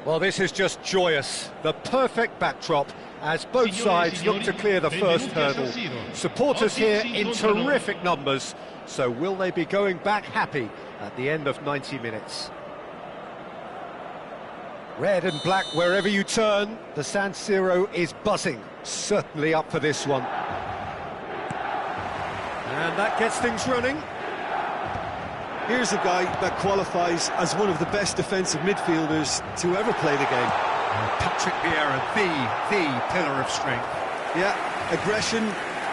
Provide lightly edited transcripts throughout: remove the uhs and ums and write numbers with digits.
Well, this is just joyous. The perfect backdrop as both sides look to clear the first hurdle. Supporters here in terrific numbers, so will they be going back happy at the end of 90 minutes? Red and black wherever you turn, the San Siro is buzzing. Certainly up for this one. And that gets things running. Here's a guy that qualifies as one of the best defensive midfielders to ever play the game. Patrick Viera, the pillar of strength. Yeah, aggression,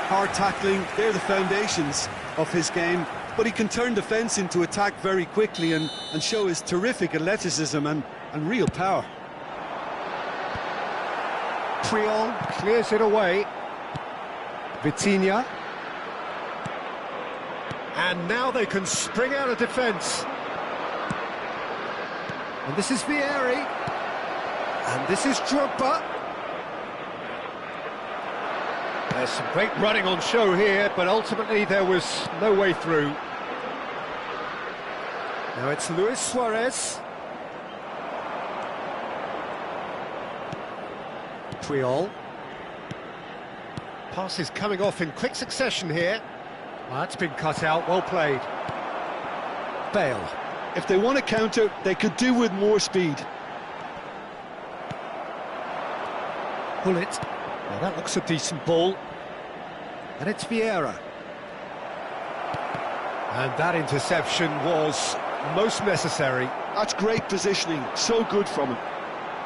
hard tackling, they're the foundations of his game. But he can turn defence into attack very quickly and show his terrific athleticism and real power. Triol clears it away. Vitinha. And now they can spring out of defence. And this is Vieri. And this is Drogba. There's some great running on show here, but ultimately there was no way through. Now it's Luis Suarez. Triol. Pass is coming off in quick succession here. Well, that's been cut out, well played. Bale. If they want to counter, they could do with more speed. Pull it. Well, that looks a decent ball. And it's Viera. And that interception was most necessary. That's great positioning, so good from him.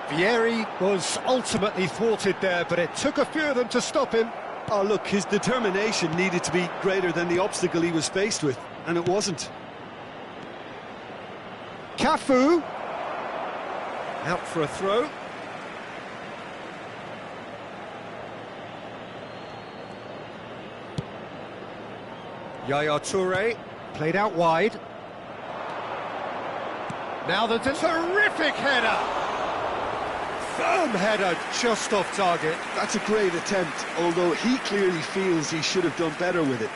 Vieri was ultimately thwarted there, but it took a few of them to stop him. Oh, look, his determination needed to be greater than the obstacle he was faced with, and it wasn't. Cafu. Out for a throw. Yaya Toure, played out wide. Now the terrific header! Firm header, just off target. That's a great attempt, although he clearly feels he should have done better with it.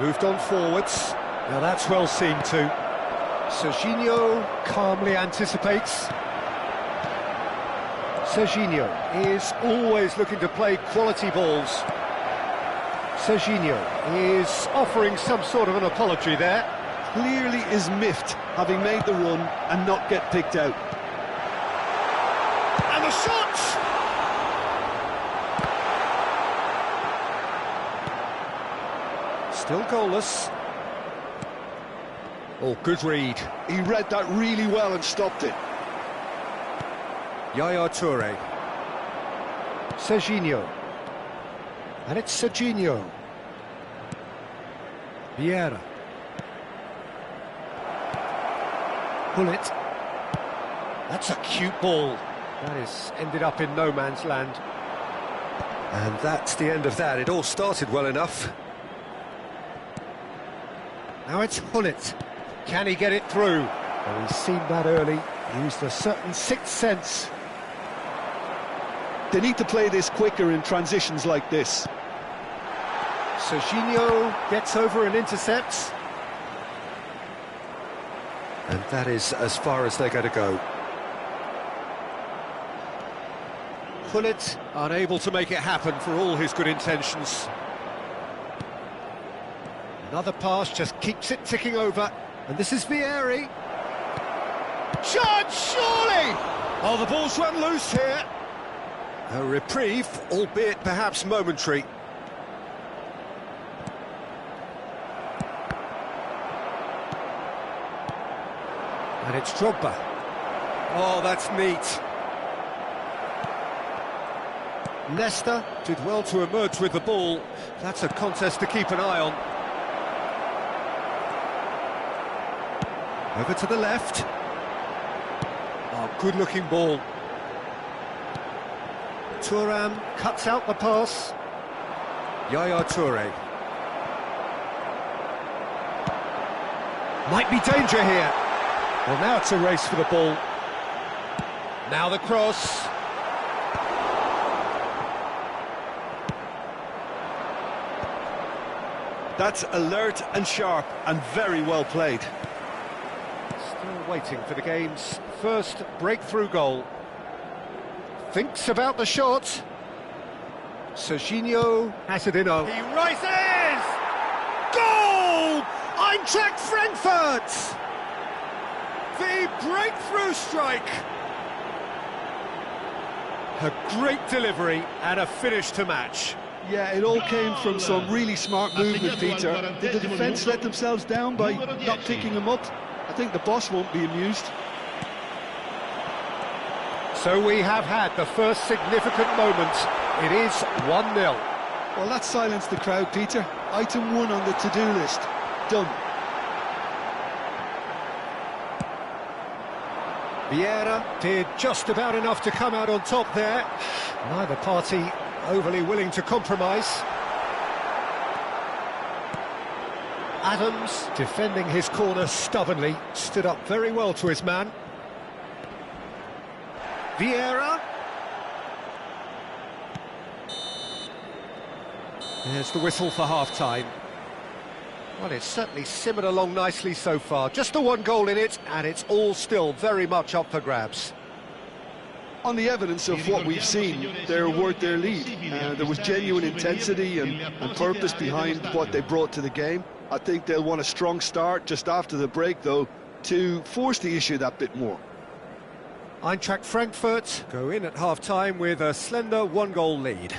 Moved on forwards. Now that's well seen too. Serginho calmly anticipates. Serginho is always looking to play quality balls. Serginho is offering some sort of an apology there. Clearly is miffed, having made the run and not get picked out. And the shot! Still goalless. Oh, good read. He read that really well and stopped it. Yaya Toure. Serginho. And it's Serginho. Viera. Pull it. That's a cute ball. That is ended up in no man's land. And that's the end of that. It all started well enough. Now it's Hullet. Can he get it through? Well, he's seen that early. Used a certain sixth sense. They need to play this quicker in transitions like this. Serginho gets over and intercepts. And that is as far as they're going to go. Hullet unable to make it happen for all his good intentions. Another pass just keeps it ticking over. And this is Vieri. Judge, surely! Oh, the ball's run loose here. A reprieve, albeit perhaps momentary. And it's Drogba. Oh, that's neat. Nesta did well to emerge with the ball. That's a contest to keep an eye on. Over to the left. Oh, good-looking ball. Thuram cuts out the pass. Yaya Toure. Might be danger here. Well, now it's a race for the ball. Now the cross. That's alert and sharp and very well played. Still waiting for the game's first breakthrough goal. Thinks about the shot. Serginho has it in. He rises! Goal! Eintracht Frankfurt! The breakthrough strike! A great delivery and a finish to match. Yeah, it all came from some really smart movement, Peter. Did the defence let themselves down by not picking him up? I think the boss won't be amused. So we have had the first significant moment. It is 1-0. Well, that silenced the crowd, Peter. Item 1 on the to-do list. Done. Viera did just about enough to come out on top there. Neither party overly willing to compromise. Adams, defending his corner stubbornly, stood up very well to his man. Viera. There's the whistle for half-time. Well, it's certainly simmered along nicely so far. Just the one goal in it, and it's all still very much up for grabs. On the evidence of what we've seen, they're worth their lead. There was genuine intensity and purpose behind what they brought to the game. I think they'll want a strong start just after the break, though, to force the issue that bit more. Eintracht Frankfurt go in at half-time with a slender one-goal lead.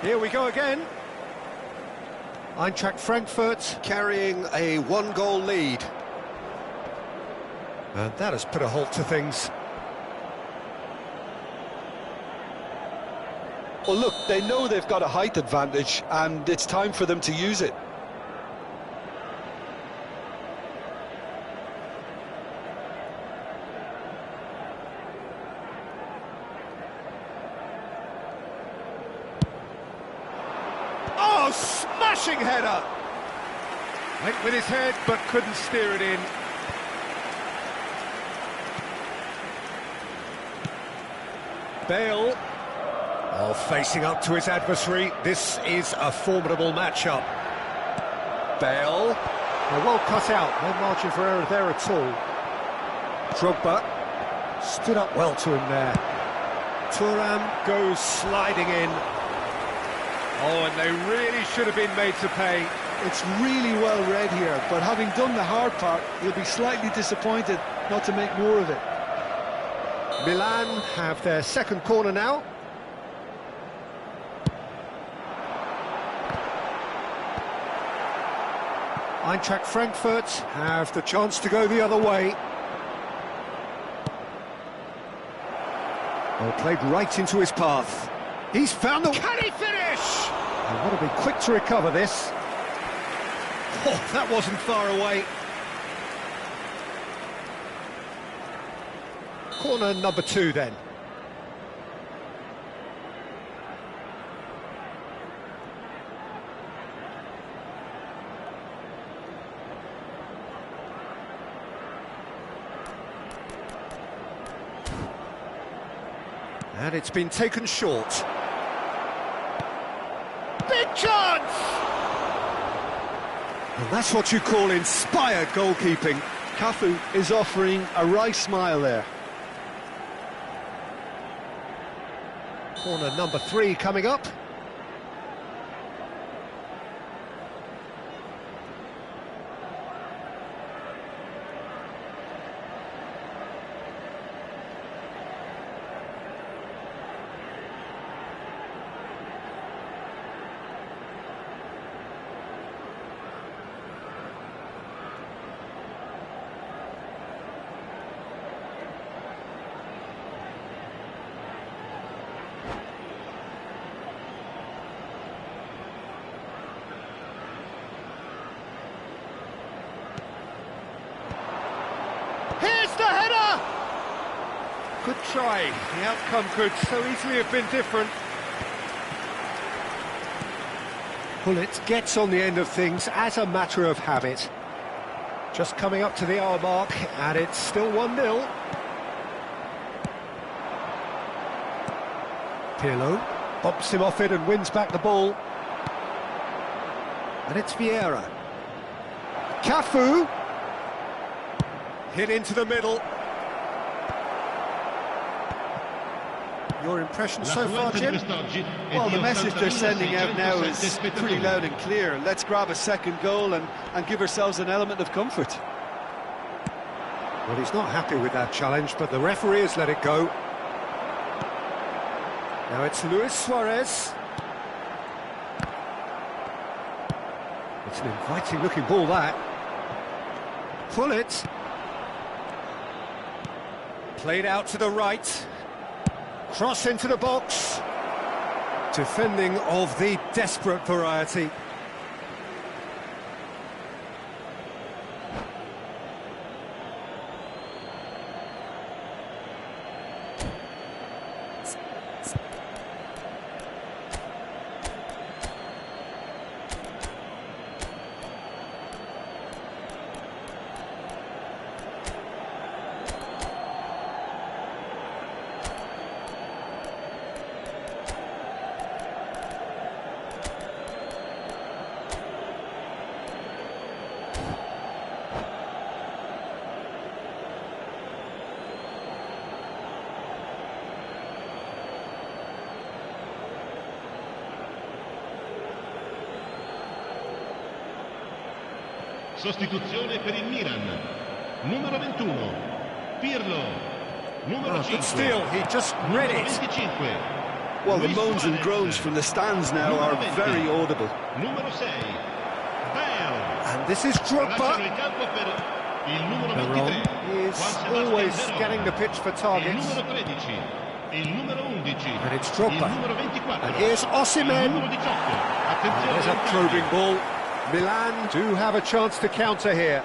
Here we go again. Eintracht Frankfurt carrying a one-goal lead. And that has put a halt to things. Well, look, they know they've got a height advantage, and it's time for them to use it. Oh, smashing header! Went with his head, but couldn't steer it in. Bale. Oh, facing up to his adversary. This is a formidable matchup. Bale. Oh, well cut out. No margin for error there at all. Drogba. Stood up well to him there. Thuram goes sliding in. Oh, and they really should have been made to pay. It's really well read here, but having done the hard part, he'll be slightly disappointed not to make more of it. Milan have their second corner now. Eintracht Frankfurt have the chance to go the other way. Well, played right into his path. He's found the... Can he finish? I want to be quick to recover this. Oh, that wasn't far away. Corner number 2 then. And it's been taken short. Big chance! And that's what you call inspired goalkeeping. Cafu is offering a wry smile there. Corner number 3 coming up. Here's the header! Good try. The outcome could so easily have been different. Pullet gets on the end of things as a matter of habit. Just coming up to the hour mark, and it's still 1-0. Pirlo bumps him off it and wins back the ball. And it's Viera. Cafu! Hit into the middle. Your impression so far, Jim? Well, the message they're sending out now is pretty loud and clear. Let's grab a second goal and give ourselves an element of comfort. Well, he's not happy with that challenge, but the referee has let it go. Now it's Luis Suarez. It's an inviting-looking ball, that. Pullet. Played out to the right. Cross into the box. Defending of the desperate variety. Sostituzione per il Milan. Numero 21. Pirlo. Numero 5. Good steal, he just read it. 25. Well, the moans and groans from the stands now are very audible. Numero 6. Bale. And this is Drogba. Il numero Veron 23. is always scanning the pitch for Il targets. numero 13. Il numero 11. And it's Drogba. Il numero 24. And here's Il Osimhen. numero 18. Attenzione. There's a probing ball. Milan do have a chance to counter here.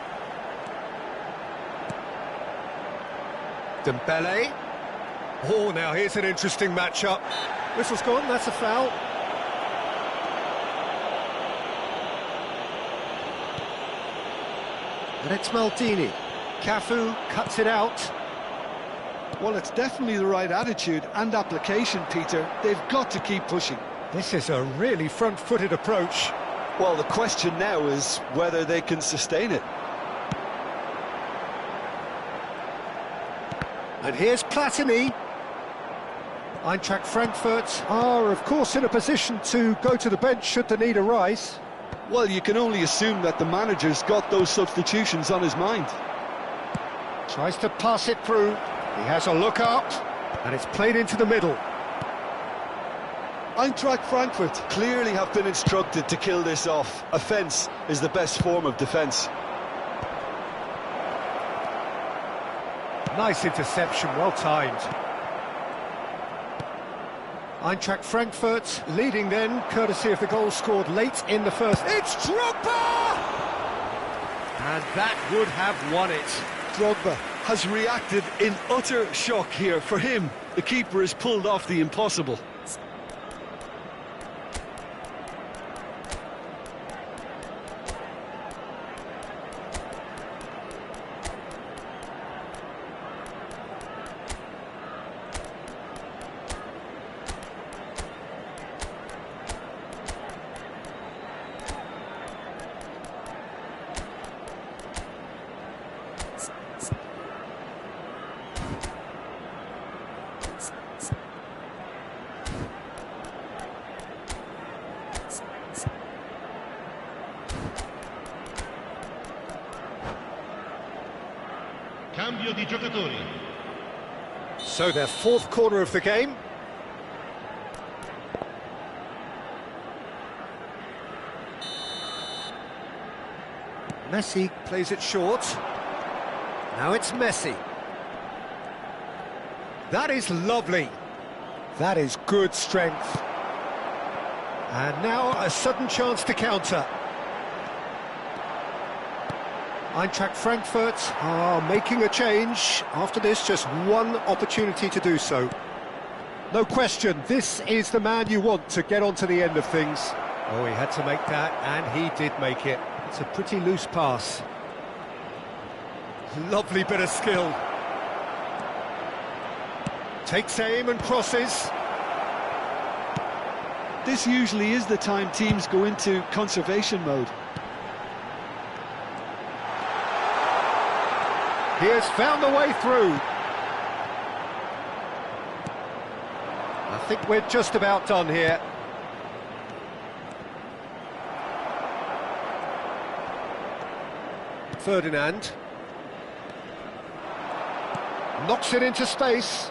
Dembele. Oh, now here's an interesting matchup. Whistle's gone, that's a foul. And it's Maldini. Cafu cuts it out. Well, it's definitely the right attitude and application, Peter. They've got to keep pushing. This is a really front-footed approach. Well, the question now is whether they can sustain it. And here's Platini. Eintracht Frankfurt are, of course, in a position to go to the bench should the need arise. Well, you can only assume that the manager's got those substitutions on his mind. Tries to pass it through. He has a look up, and it's played into the middle. Eintracht Frankfurt clearly have been instructed to kill this off. Offence is the best form of defence. Nice interception, well timed. Eintracht Frankfurt leading then, courtesy of the goal scored late in the first. It's Drogba! And that would have won it. Drogba has reacted in utter shock here. For him, the keeper has pulled off the impossible. Cambio di giocatori. So their fourth corner of the game. Messi plays it short. Now it's Messi. That is lovely. That is good strength. And now a sudden chance to counter. Eintracht Frankfurt are making a change. After this, just one opportunity to do so. No question, this is the man you want to get onto the end of things. Oh, he had to make that, and he did make it. It's a pretty loose pass. Lovely bit of skill. Takes aim and crosses. This usually is the time teams go into conservation mode. He has found a way through. I think we're just about done here. Ferdinand. Knocks it into space.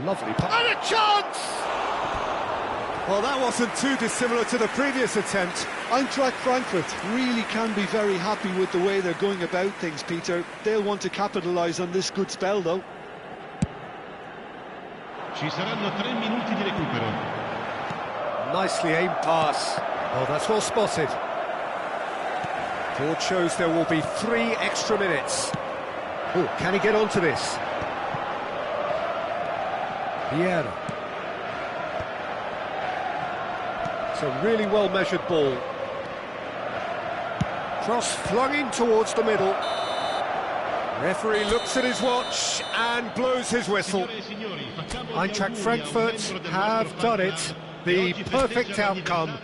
Lovely pass. And a chance! Well, that wasn't too dissimilar to the previous attempt. Eintracht Frankfurt really can be very happy with the way they're going about things, Peter. They'll want to capitalise on this good spell, though. Ci saranno 3 minuti di recupero. Nicely aimed pass. Oh, that's well spotted. Board shows there will be 3 extra minutes. Oh, can he get onto this? Viera. It's a really well-measured ball. Cross flung in towards the middle. Referee looks at his watch and blows his whistle. Eintracht Frankfurt have done it. The perfect outcome.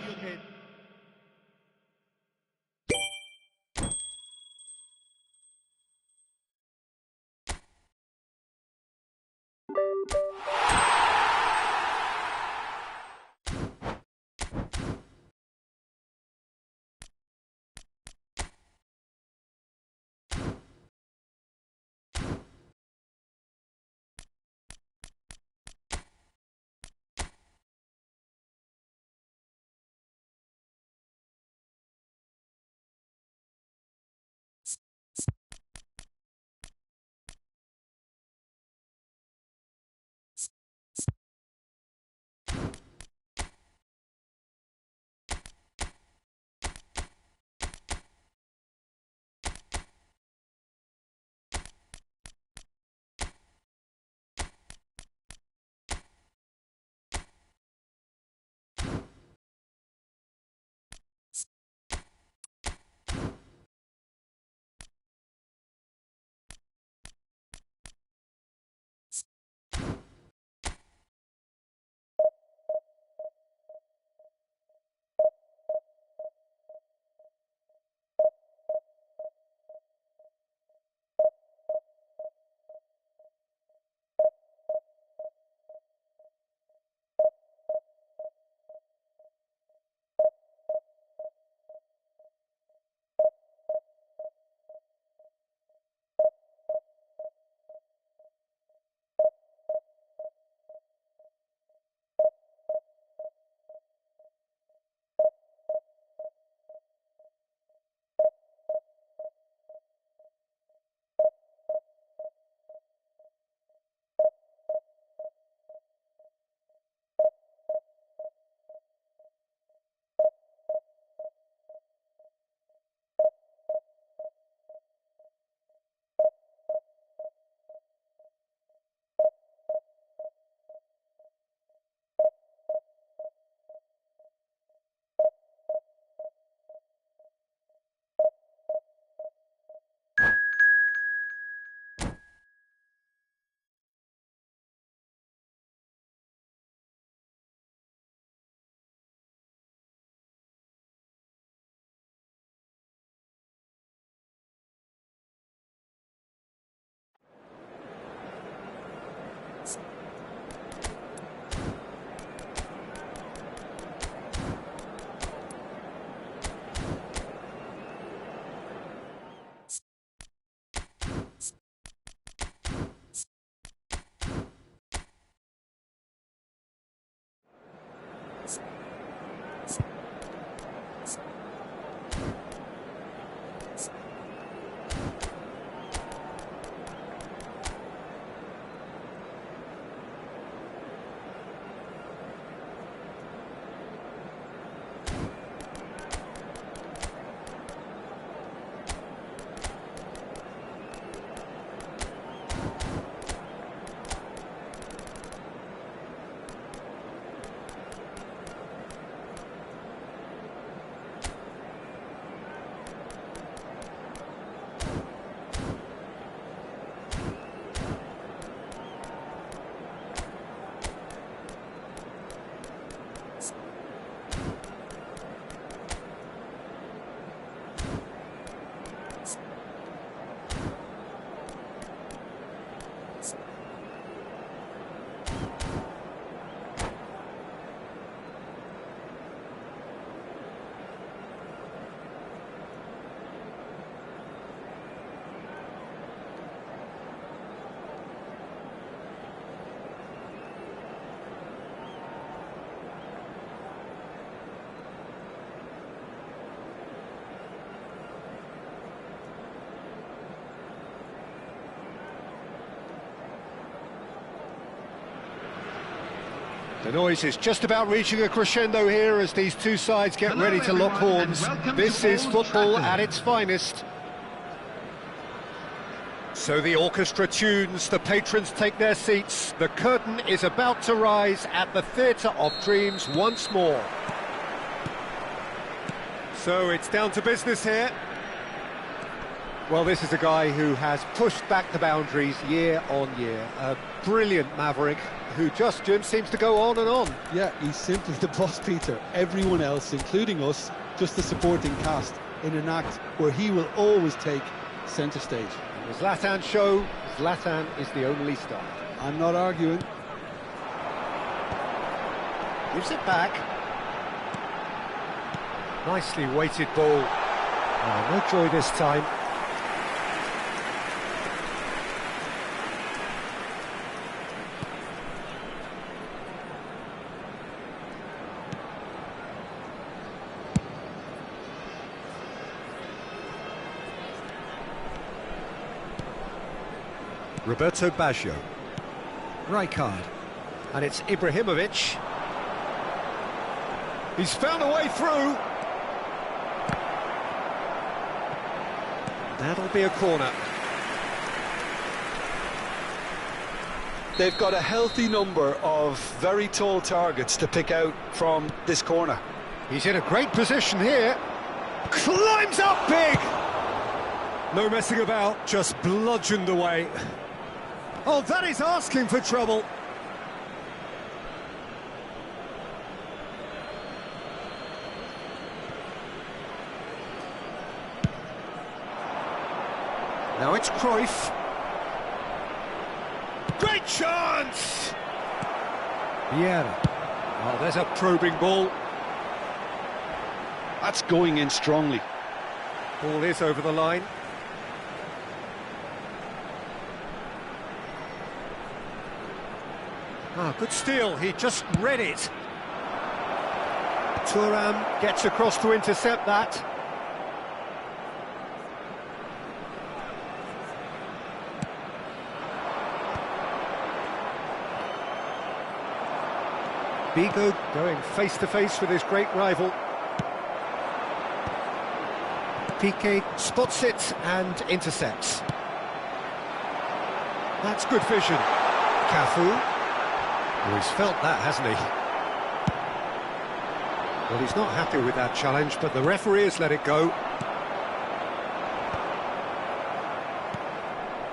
The noise is just about reaching a crescendo here as these two sides get ready to lock horns. This is football at its finest. So the orchestra tunes, the patrons take their seats. The curtain is about to rise at the Theatre of Dreams once more. So it's down to business here. Well, this is a guy who has pushed back the boundaries year on year. A brilliant maverick who just, Jim, seems to go on and on. Yeah, he's simply the boss, Peter. Everyone else, including us, just the supporting cast in an act where he will always take centre stage. The Zlatan show, Zlatan is the only star. I'm not arguing. Gives it back. Nicely weighted ball. Oh, no joy this time. Roberto Baggio. Rijkaard. And it's Ibrahimovic. He's found a way through. That'll be a corner. They've got a healthy number of very tall targets to pick out from this corner. He's in a great position here. Climbs up big! No messing about, just bludgeoned away. Oh, that is asking for trouble. Now it's Cruyff. Great chance! Viera. Oh, there's a probing ball. That's going in strongly. Ball is over the line. Ah, good steal, he just read it. Thuram gets across to intercept that. Bigo going face-to-face with his great rival. Piqué spots it and intercepts. That's good vision. Cafu. Oh, he's felt that, hasn't he? Well, he's not happy with that challenge, but the referee has let it go.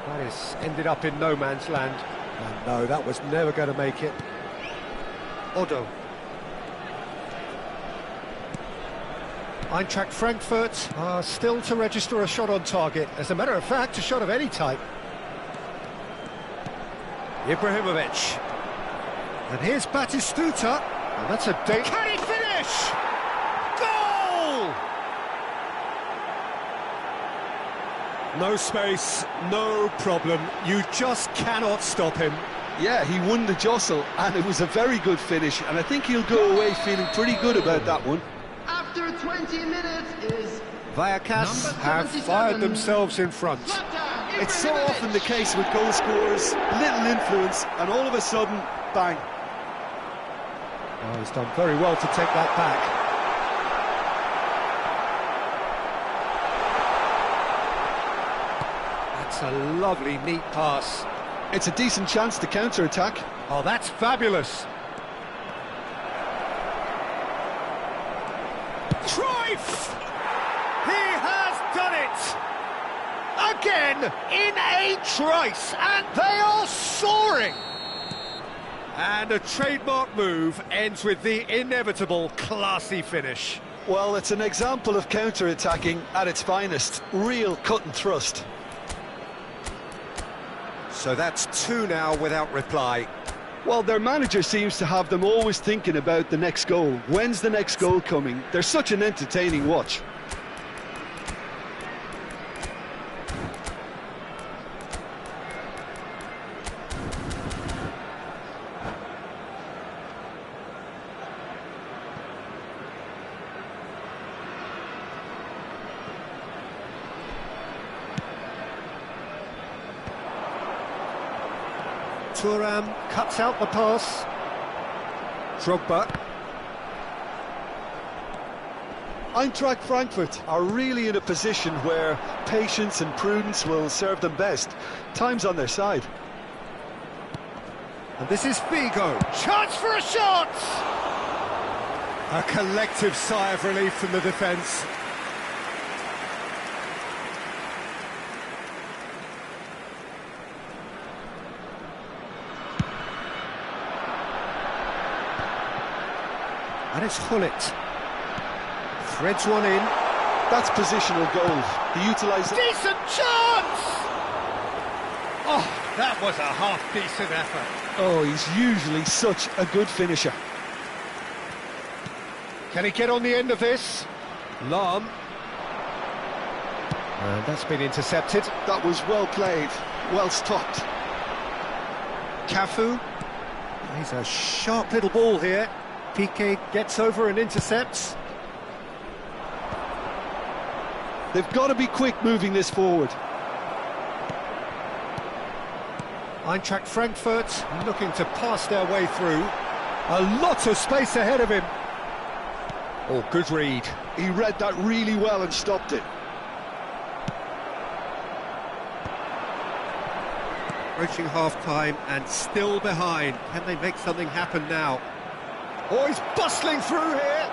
That has ended up in no man's land. And no, that was never going to make it. Odo. Eintracht Frankfurt are still to register a shot on target. As a matter of fact, a shot of any type. Ibrahimovic. And here's Batistuta. And that's a day. Can he finish? Goal! No space, no problem. You just cannot stop him. Yeah, he won the jostle, and it was a very good finish, and I think he'll go away feeling pretty good about that one. After 20 minutes is... Vallecas have fired themselves in front. It's so often the case with goal scorers, little influence, and all of a sudden, bang. Oh, he's done very well to take that back. That's a lovely, neat pass. It's a decent chance to counter-attack. Oh, that's fabulous. Cruyff! He has done it! Again, in a trice, and they are soaring! And a trademark move ends with the inevitable classy finish. Well, it's an example of counter-attacking at its finest. Real cut and thrust. So that's two now without reply. Well, their manager seems to have them always thinking about the next goal. When's the next goal coming? They're such an entertaining watch. Thuram cuts out the pass. Drogba. Eintracht Frankfurt are really in a position where patience and prudence will serve them best. Time's on their side. And this is Figo. Chance for a shot! A collective sigh of relief from the defence. And it's Hullet. Threads one in. That's positional goal. He utilised it. Decent chance! Oh, that was a half-decent effort. Oh, he's usually such a good finisher. Can he get on the end of this? Lahm. And that's been intercepted. That was well played, well stopped. Cafu. He's a sharp little ball here. Piqué gets over and intercepts. They've got to be quick moving this forward. Eintracht Frankfurt looking to pass their way through. A lot of space ahead of him. Oh, good read. He read that really well and stopped it. Approaching half-time and still behind. Can they make something happen now? Oh, he's bustling through here.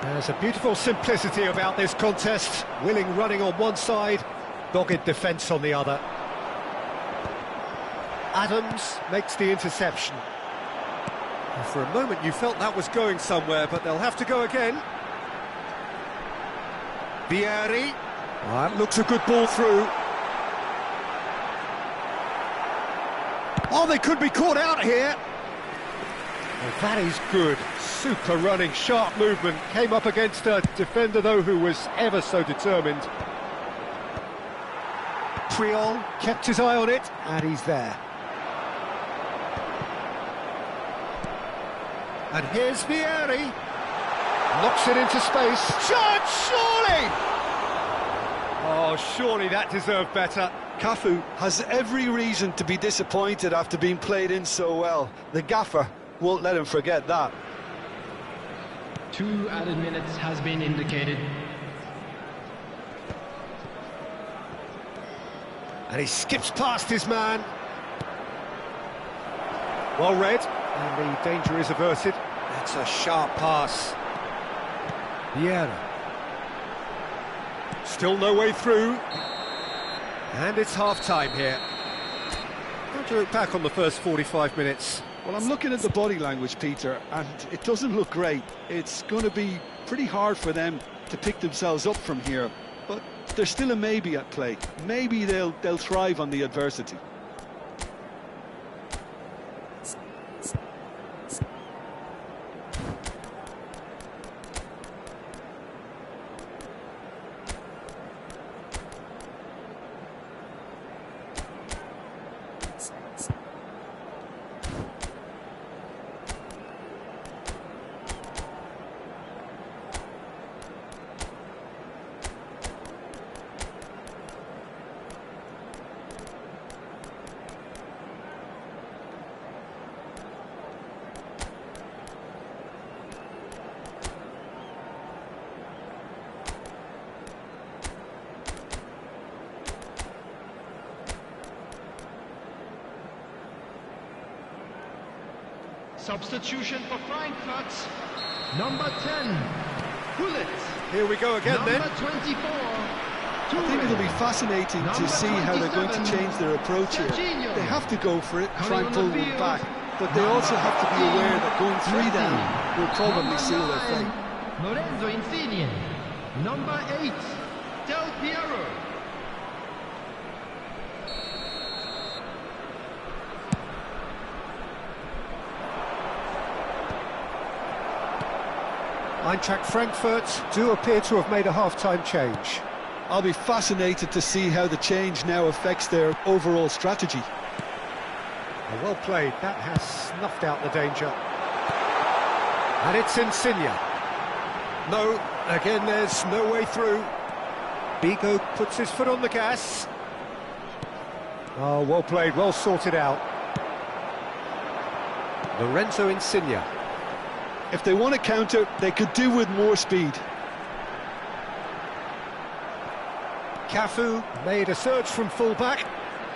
There's a beautiful simplicity about this contest. Willing running on one side, dogged defence on the other. Adams makes the interception. And for a moment you felt that was going somewhere, but they'll have to go again. Viera. That looks a good ball through. Oh, they could be caught out here. Well, that is good. Super running, sharp movement. Came up against a defender, though, who was ever so determined. Triol kept his eye on it, and he's there. And here's Viera. Knocks it into space. Shot, surely! Oh, surely that deserved better. Cafu has every reason to be disappointed after being played in so well. The gaffer won't let him forget that. 2 added minutes has been indicated. And he skips past his man. Well read, and the danger is averted. That's a sharp pass. Viera. Still no way through. And it's half-time here. How do you look back on the first 45 minutes? Well, I'm looking at the body language, Peter, and it doesn't look great. It's going to be pretty hard for them to pick themselves up from here, but there's still a maybe at play. Maybe they'll thrive on the adversity. Substitution for Frankfurt. Number 10, Hullet. Here we go again, Number then. 24, I think it'll be fascinating to see how they're going to change their approach here. They have to go for it, try and pull them back, but they also have to be aware that going 3 down will probably seal their fate. Lorenzo Insigne. Number 8, Del Piero. Eintracht Frankfurt do appear to have made a half-time change. I'll be fascinated to see how the change now affects their overall strategy. Well played, that has snuffed out the danger. And it's Insigne. No, again there's no way through. Bigo puts his foot on the gas. Oh, well played, well sorted out. Lorenzo Insigne. If they want to counter, they could do with more speed. Cafu made a surge from full-back,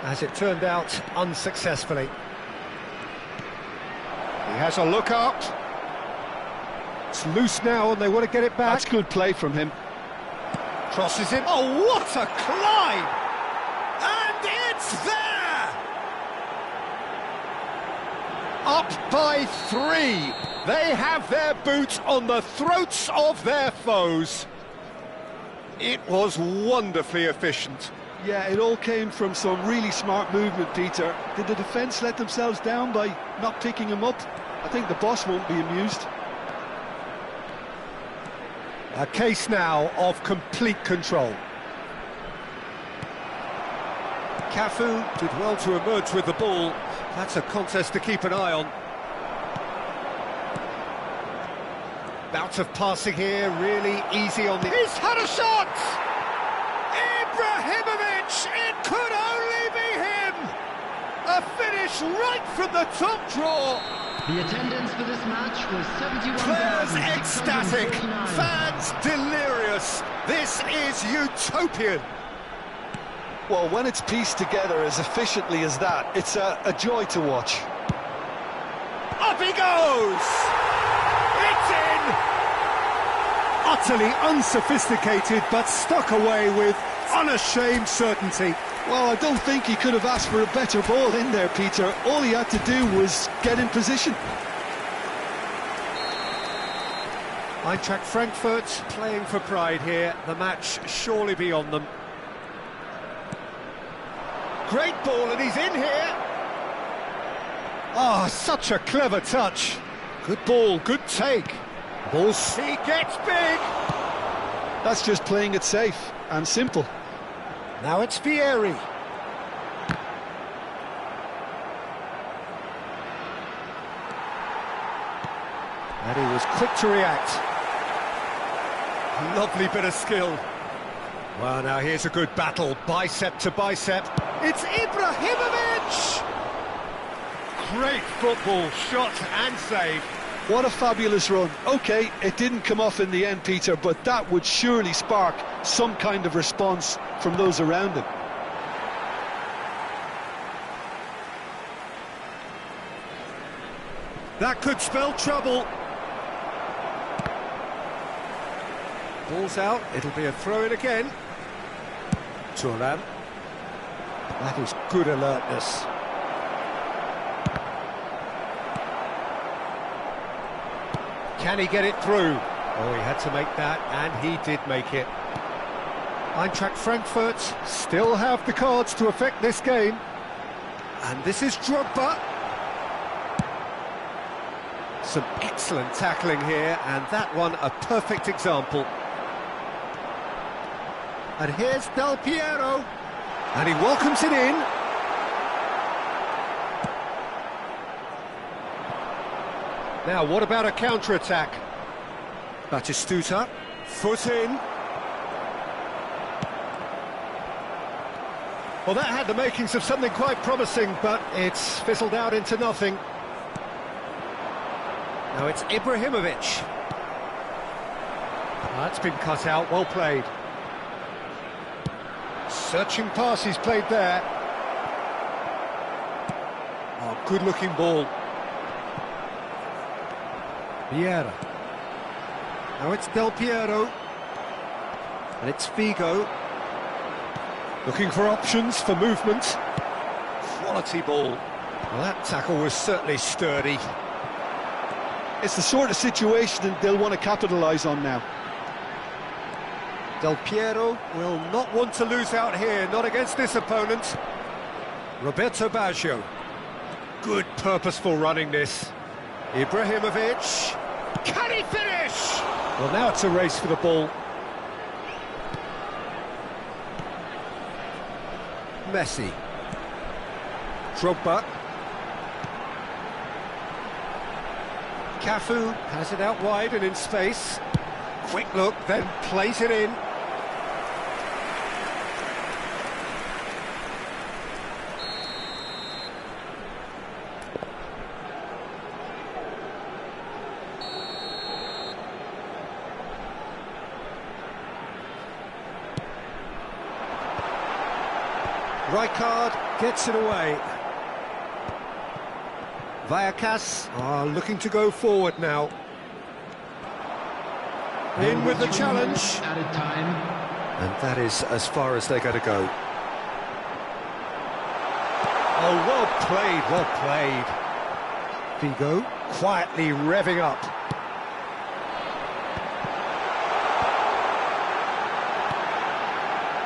as it turned out, unsuccessfully. He has a look up. It's loose now and they want to get it back. That's good play from him. Crosses in. Oh, what a climb! And it's there! Up by 3. They have their boot on the throats of their foes. It was wonderfully efficient. Yeah, it all came from some really smart movement, Peter. Did the defence let themselves down by not picking him up? I think the boss won't be amused. A case now of complete control. Cafu did well to emerge with the ball. That's a contest to keep an eye on. Bout of passing here, really easy on the... He's had a shot! Ibrahimovic! It could only be him! A finish right from the top draw! The attendance for this match was Players 71,649. ecstatic, fans delirious. This is utopian. Well, when it's pieced together as efficiently as that, it's a joy to watch. Up he goes! It's in! Utterly unsophisticated, but stuck away with unashamed certainty. Well, I don't think he could have asked for a better ball in there, Peter. All he had to do was get in position. Eintracht Frankfurt playing for pride here. The match surely beyond them. Great ball, and he's in here. Oh, such a clever touch. Good ball, good take. Ball, he gets big. That's just playing it safe and simple. Now it's Viera. And he was quick to react. Lovely bit of skill. Well, now here's a good battle, bicep to bicep. It's Ibrahimovic! Great football, shot and save. What a fabulous run. OK, it didn't come off in the end, Peter, but that would surely spark some kind of response from those around him. That could spell trouble. Ball's out, it'll be a throw-in again. Thuram. That is good alertness. Can he get it through? Oh, he had to make that, and he did make it. Eintracht Frankfurt still have the cards to affect this game. And this is Drogba. Some excellent tackling here, and that one a perfect example. And here's Del Piero, and he welcomes it in. Now, what about a counter-attack? Batistuta, foot in. Well, that had the makings of something quite promising, but it's fizzled out into nothing. Now it's Ibrahimovic. That's been cut out, well played. Searching pass he's played there. Oh, good-looking ball. Viera. Now it's Del Piero. And it's Figo. Looking for options for movement. Quality ball. Well, that tackle was certainly sturdy. It's the sort of situation they'll want to capitalise on now. Del Piero will not want to lose out here, not against this opponent. Roberto Baggio. Good purposeful running this. Ibrahimovic. Can he finish? Well, now it's a race for the ball. Messi. Drogba. Cafu has it out wide and in space. Quick look, then plays it in. Rijkaard gets it away. Vallecas are looking to go forward now. In with the challenge. Added time. And that is as far as they're going to go. Oh, well played, well played. Figo quietly revving up.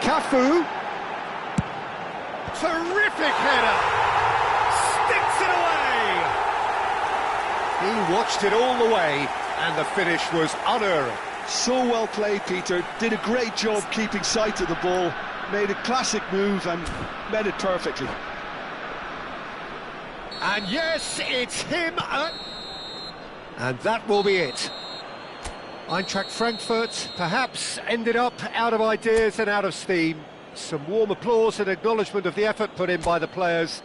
Cafu. Terrific header. Sticks it away. He watched it all the way, and the finish was unerring. So well played, Peter. Did a great job keeping sight of the ball. Made a classic move and met it perfectly. And yes, it's him. And that will be it. Eintracht Frankfurt perhaps ended up out of ideas and out of steam. Some warm applause and acknowledgement of the effort put in by the players.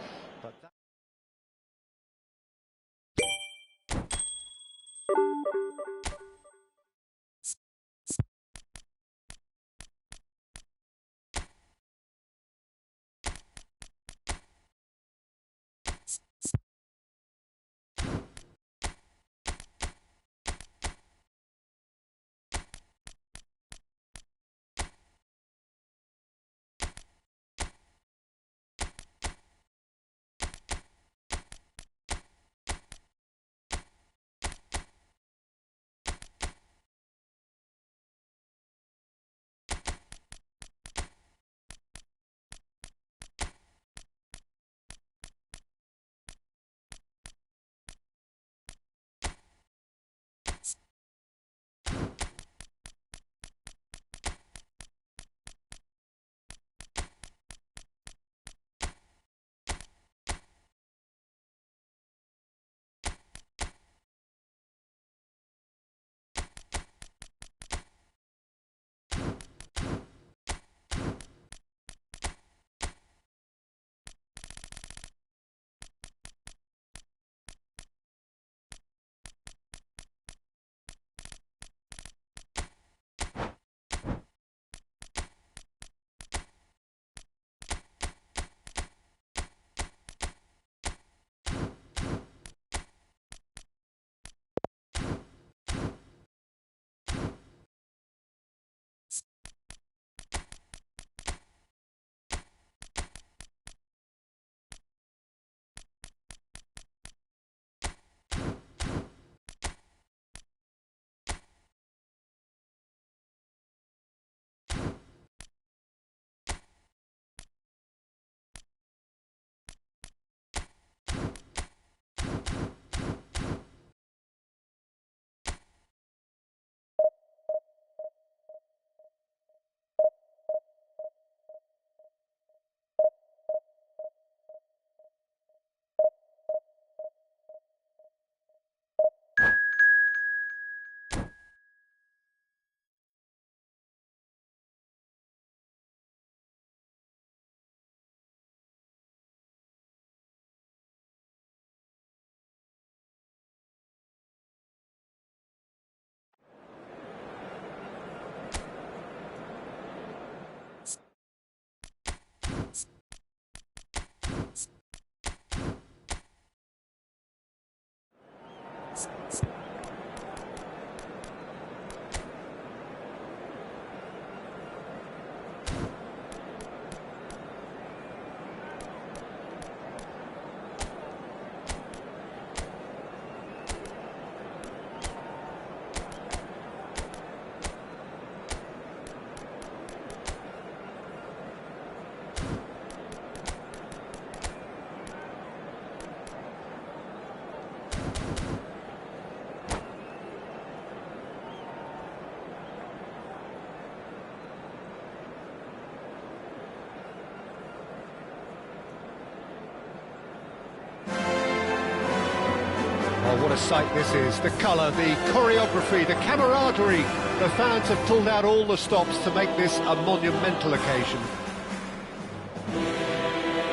Oh, what a sight this is. The colour, the choreography, the camaraderie. The fans have pulled out all the stops to make this a monumental occasion.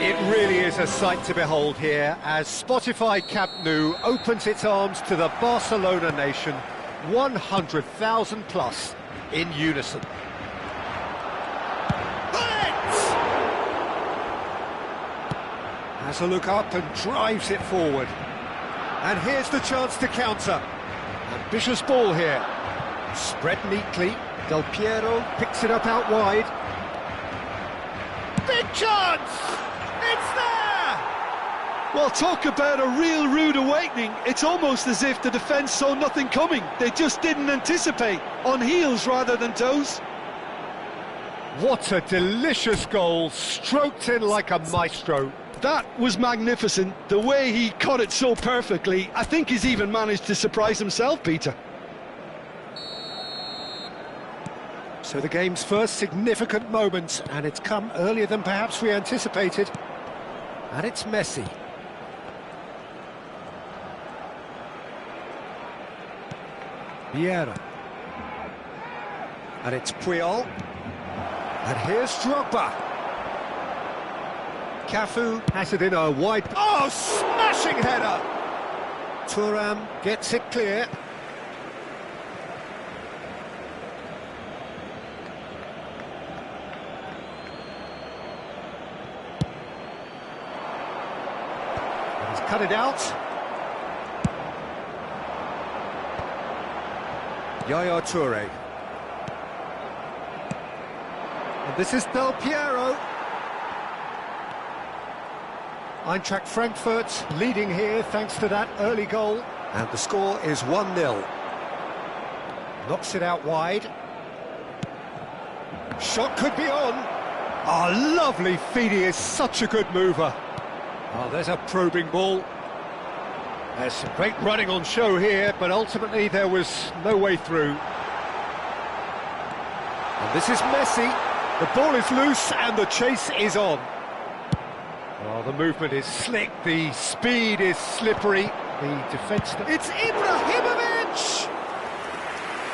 It really is a sight to behold here as Spotify Camp Nou opens its arms to the Barcelona nation, 100,000 plus in unison. Has a look up and drives it forward. And here's the chance to counter. Ambitious ball here. Spread neatly. Del Piero picks it up out wide. Big chance! It's there! Well, talk about a real rude awakening. It's almost as if the defence saw nothing coming. They just didn't anticipate. On heels rather than toes. What a delicious goal, stroked in like a maestro. That was magnificent. The way he caught it so perfectly. I think he's even managed to surprise himself, Peter. So the game's first significant moment, and it's come earlier than perhaps we anticipated. And it's Messi. Viera. And it's Puyol. And here's Drogba. Cafu has it in a wide... Oh, smashing header! Thuram gets it clear. And he's cut it out. Yaya Toure. And this is Del Piero. Eintracht Frankfurt leading here thanks to that early goal. And the score is 1-0. Knocks it out wide. Shot could be on. Oh, lovely feed. He is such a good mover. Oh, there's a probing ball. There's some great running on show here, but ultimately there was no way through. And this is Messi. The ball is loose and the chase is on. Oh, the movement is slick, the speed is slippery, the defence... It's Ibrahimovic!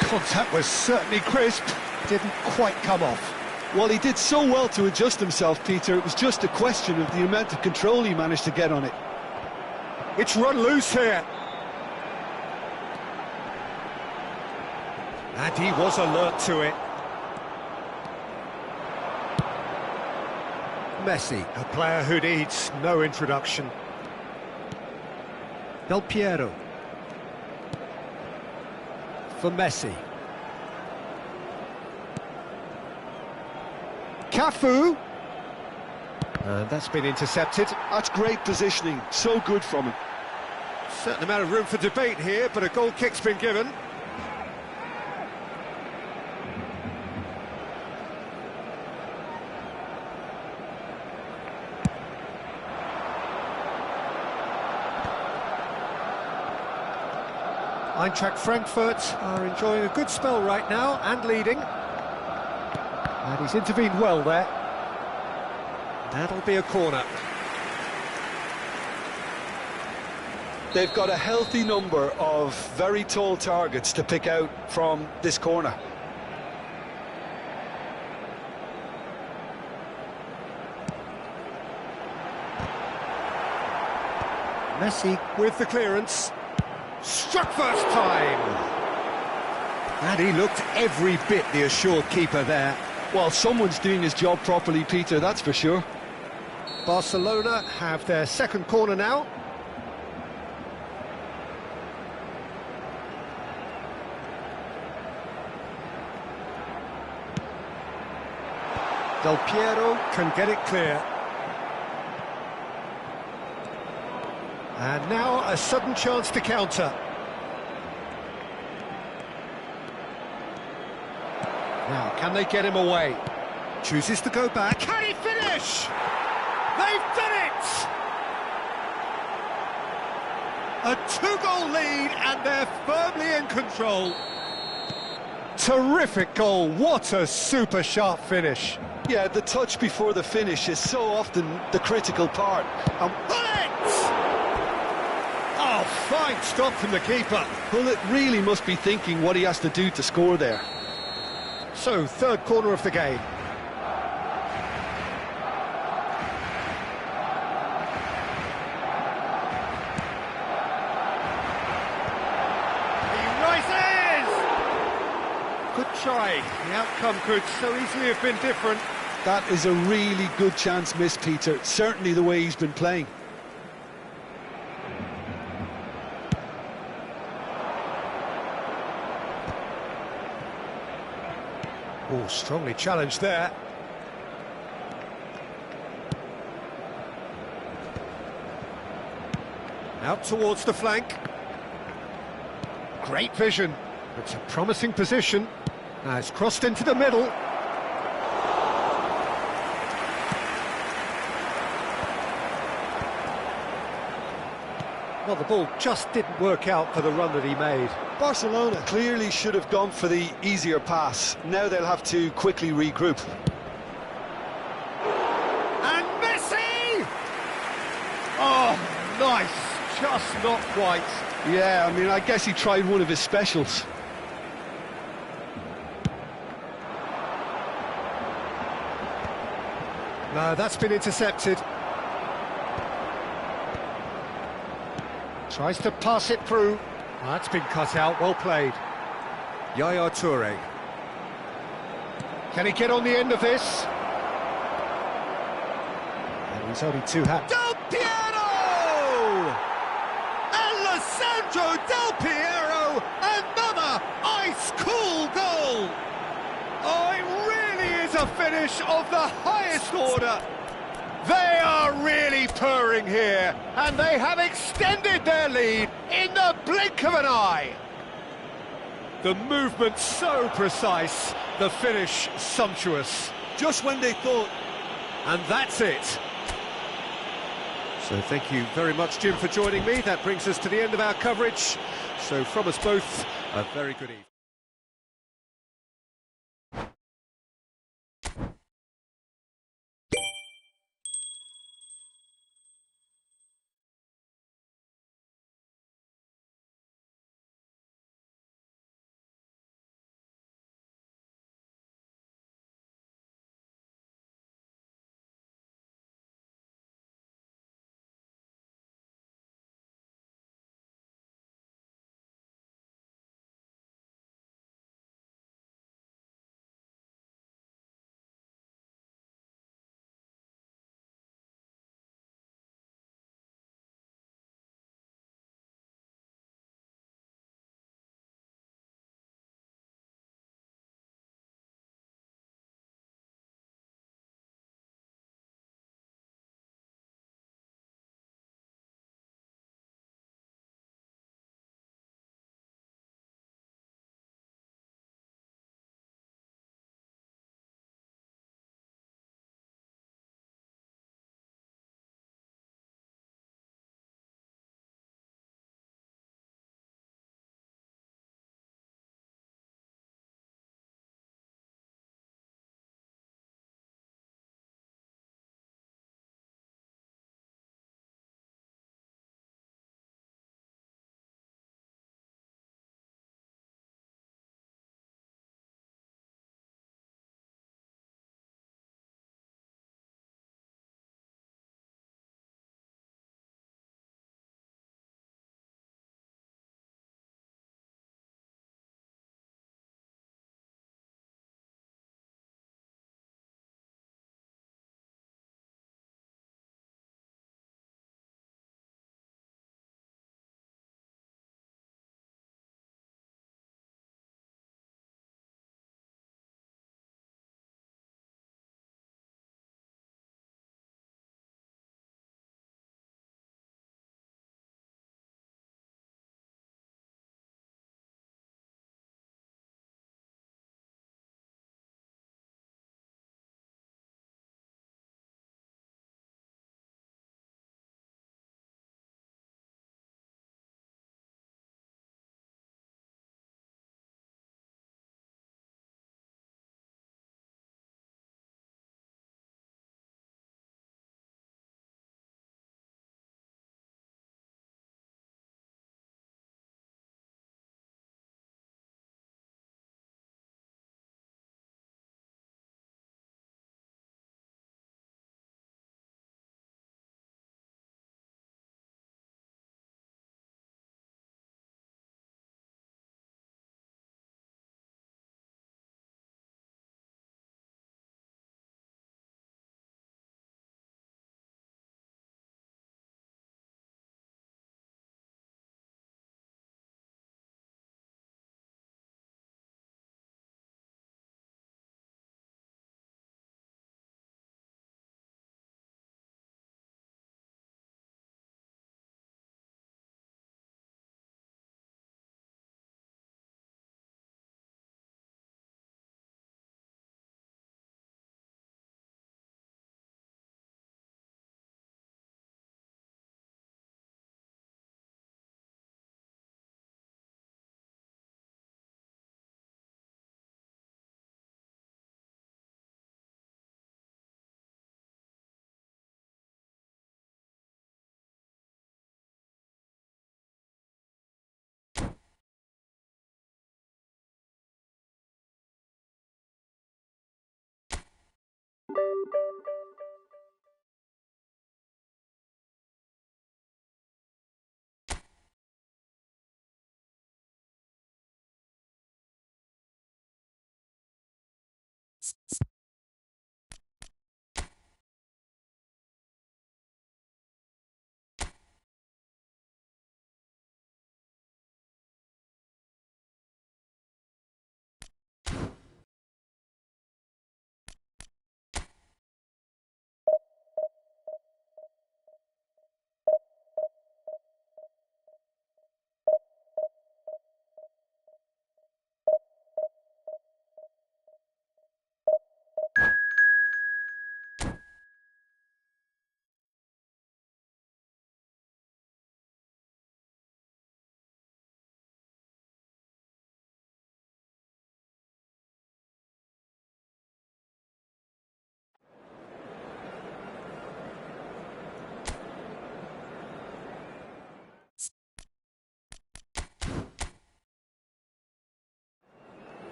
Contact was certainly crisp, didn't quite come off. Well, he did so well to adjust himself, Peter. It was just a question of the amount of control he managed to get on it. It's run loose here. And he was alert to it. Messi, a player who needs no introduction. Del Piero. For Messi. Cafu. And that's been intercepted. That's great positioning, so good from him. Certain amount of room for debate here, but a goal kick's been given. Eintracht Frankfurt are enjoying a good spell right now and leading. And he's intervened well there. That'll be a corner. They've got a healthy number of very tall targets to pick out from this corner. Messi with the clearance. Struck first time. And he looked every bit the assured keeper there. Well, someone's doing his job properly, Peter, that's for sure. Barcelona have their second corner now. Del Piero can get it clear. And now a sudden chance to counter. Now, can they get him away? Chooses to go back. Can he finish? They've done it! A two-goal lead and they're firmly in control. Terrific goal, what a super sharp finish. Yeah, the touch before the finish is so often the critical part. Bullet! Oh, fine stop from the keeper. Bullet really must be thinking what he has to do to score there. So, third corner of the game. He rises! Good try. The outcome could so easily have been different. That is a really good chance missed, Peter. Certainly the way he's been playing. Oh, strongly challenged there. Out towards the flank. Great vision. It's a promising position. Now it's crossed into the middle. Well, the ball just didn't work out for the run that he made. Barcelona clearly should have gone for the easier pass. Now they'll have to quickly regroup. And Messi! Oh, nice. Just not quite. Yeah, I mean, I guess he tried one of his specials. No, that's been intercepted. Tries to pass it through. Well, that's been cut out, well played. Yaya Toure. Can he get on the end of this? And he's only two hands. Del Piero! Alessandro Del Piero! Another ice-cool goal! Oh, it really is a finish of the highest order. They are really purring here, and they have extended their lead in the blink of an eye. The movement so precise, the finish sumptuous. Just when they thought... And that's it. So thank you very much, Jim, for joining me. That brings us to the end of our coverage. So from us both, a very good evening.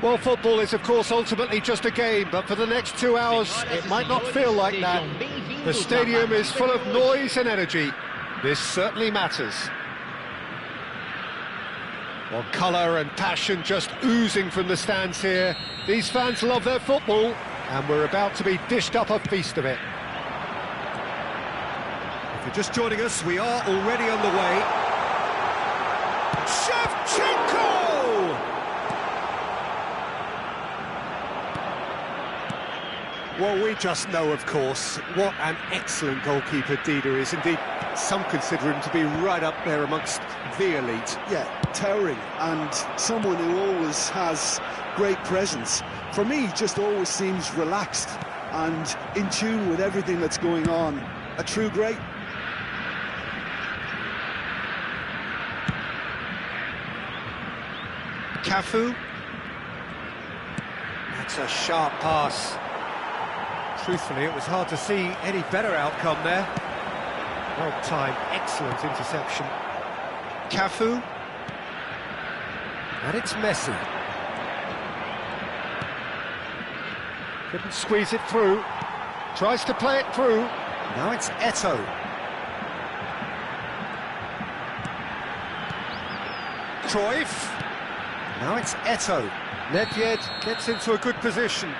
Well, football is, of course, ultimately just a game, but for the next 2 hours, it might not feel like that. The stadium is full of noise and energy. This certainly matters. Well, colour and passion just oozing from the stands here. These fans love their football, and we're about to be dished up a feast of it. If you're just joining us, we are already underway. Shevchenko! Well, we just know, of course, what an excellent goalkeeper Dida is. Indeed, some consider him to be right up there amongst the elite. Yeah, towering, and someone who always has great presence. For me, he just always seems relaxed and in tune with everything that's going on. A true great. Cafu. That's a sharp pass. Truthfully, it was hard to see any better outcome there. Well timed, excellent interception. Cafu. And it's Messi. Couldn't squeeze it through. Tries to play it through. Now it's Eto'o. Cruyff. Now it's Eto'o. Nedved gets into a good position.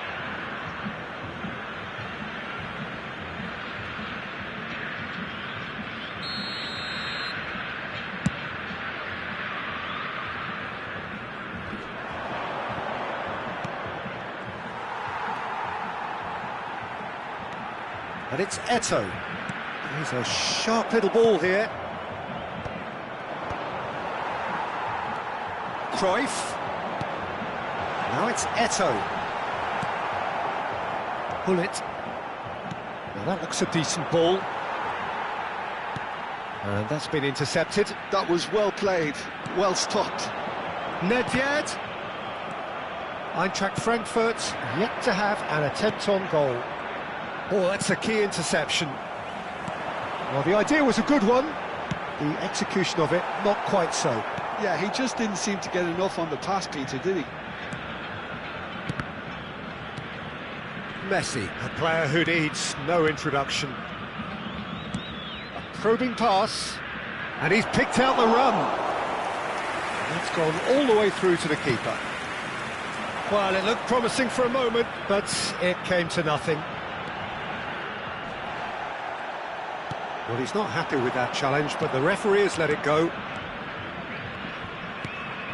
And it's Eto'o. He's a sharp little ball here. Cruyff. Now it's Eto'o. Bullet. Now that looks a decent ball. And that's been intercepted. That was well played, well stopped. Nedved. Eintracht Frankfurt yet to have an attempt on goal. Oh, that's a key interception. Well, the idea was a good one. The execution of it, not quite so. Yeah, he just didn't seem to get enough on the pass, Peter, did he? Messi, a player who needs no introduction. A probing pass, and he's picked out the run. And that's gone all the way through to the keeper. Well, it looked promising for a moment, but it came to nothing. Well, he's not happy with that challenge, but the referee has let it go.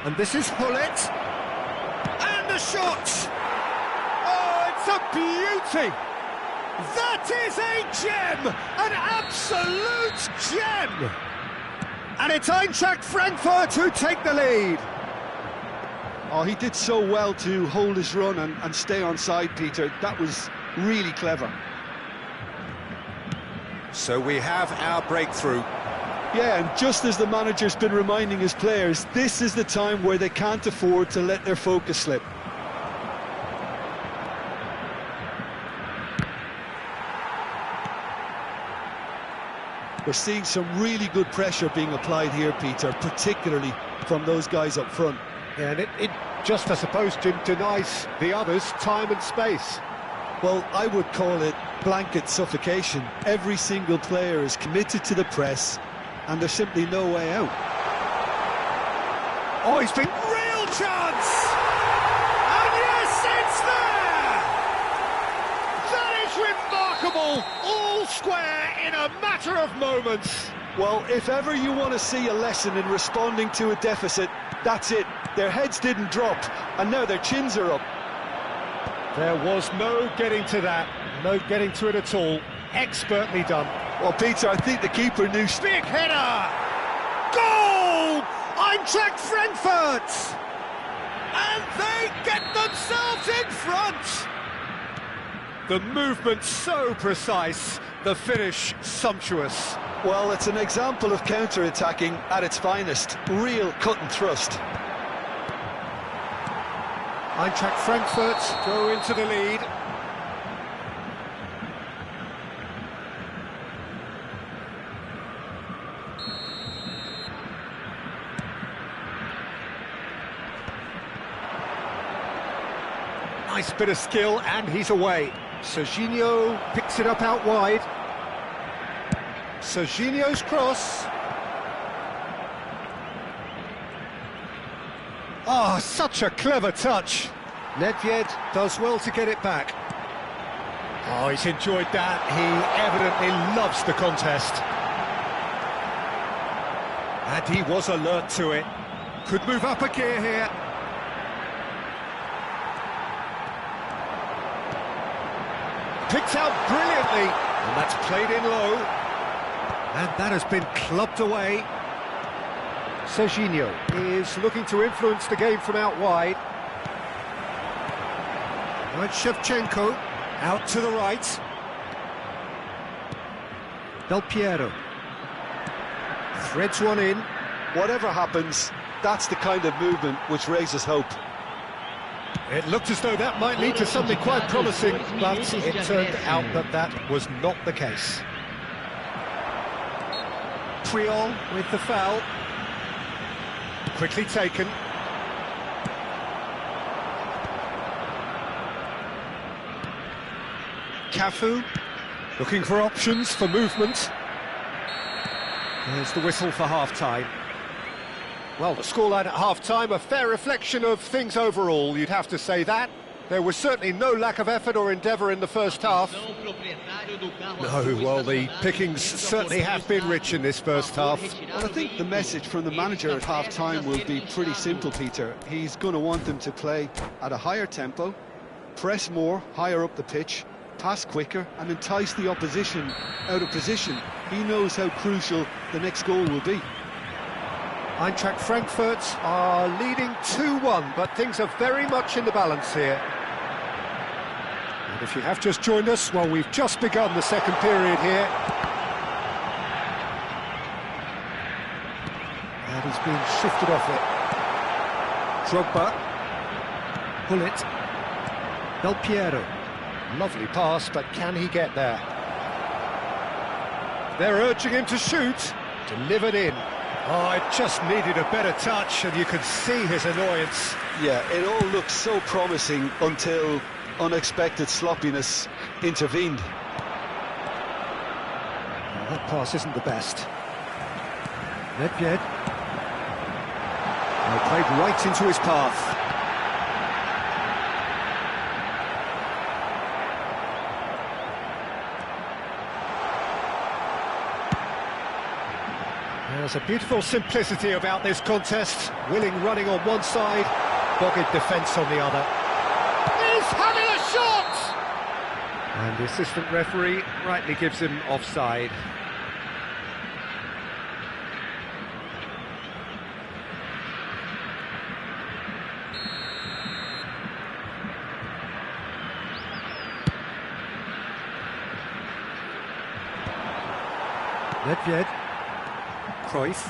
And this is Hullet. And the shot! Oh, it's a beauty! That is a gem! An absolute gem! And it's Eintracht Frankfurt who take the lead. Oh, he did so well to hold his run and stay on side, Peter. That was really clever. So we have our breakthrough. Yeah, and just as the manager's been reminding his players, this is the time where they can't afford to let their focus slip. We're seeing some really good pressure being applied here, Peter, particularly from those guys up front. Yeah, and it just, I suppose, denies the others time and space. Well, I would call it blanket suffocation. Every single player is committed to the press, and there's simply no way out. Oh, he's been real chance! And yes, it's there! That is remarkable! All square in a matter of moments. Well, if ever you want to see a lesson in responding to a deficit, that's it. Their heads didn't drop, and now their chins are up. There was no getting to that, no getting to it at all. Expertly done. Well, Peter, I think the keeper knew... Big header! Goal! Eintracht Frankfurt! And they get themselves in front! The movement so precise, the finish sumptuous. Well, it's an example of counter-attacking at its finest. Real cut and thrust. Eintracht Frankfurt go into the lead. Nice bit of skill, and he's away. Serginho picks it up out wide. Serginho's cross. Ah, such a clever touch. Nedved does well to get it back. Oh, he's enjoyed that. He evidently loves the contest. And he was alert to it. Could move up a gear here. Picked out brilliantly. And that's played in low. And that has been clubbed away. Serginho is looking to influence the game from out wide. Right, Shevchenko out to the right. Del Piero threads one in. Whatever happens, that's the kind of movement which raises hope. It looked as though that might lead to something quite promising, but it turned out that that was not the case. Puyol with the foul. Quickly taken. Cafu looking for options for movement. There's the whistle for half-time. Well, the scoreline at half-time, a fair reflection of things overall, you'd have to say that. There was certainly no lack of effort or endeavour in the first half. No, well, the pickings certainly have been rich in this first half. Well, I think the message from the manager at half-time will be pretty simple, Peter. He's going to want them to play at a higher tempo, press more, higher up the pitch, pass quicker, and entice the opposition out of position. He knows how crucial the next goal will be. Eintracht Frankfurt are leading 2-1, but things are very much in the balance here. And if you have just joined us, well, we've just begun the second period here. And he's been shifted off it. Drogba. Bullet. Del Piero. Lovely pass, but can he get there? They're urging him to shoot. Delivered in. Oh, it just needed a better touch, and you could see his annoyance. Yeah, it all looked so promising until unexpected sloppiness intervened. Well, that pass isn't the best. Nedved. They played right into his path. There's a beautiful simplicity about this contest. Willing running on one side, dogged defence on the other. He's having a shot! And the assistant referee rightly gives him offside. Nedved, Cruyff,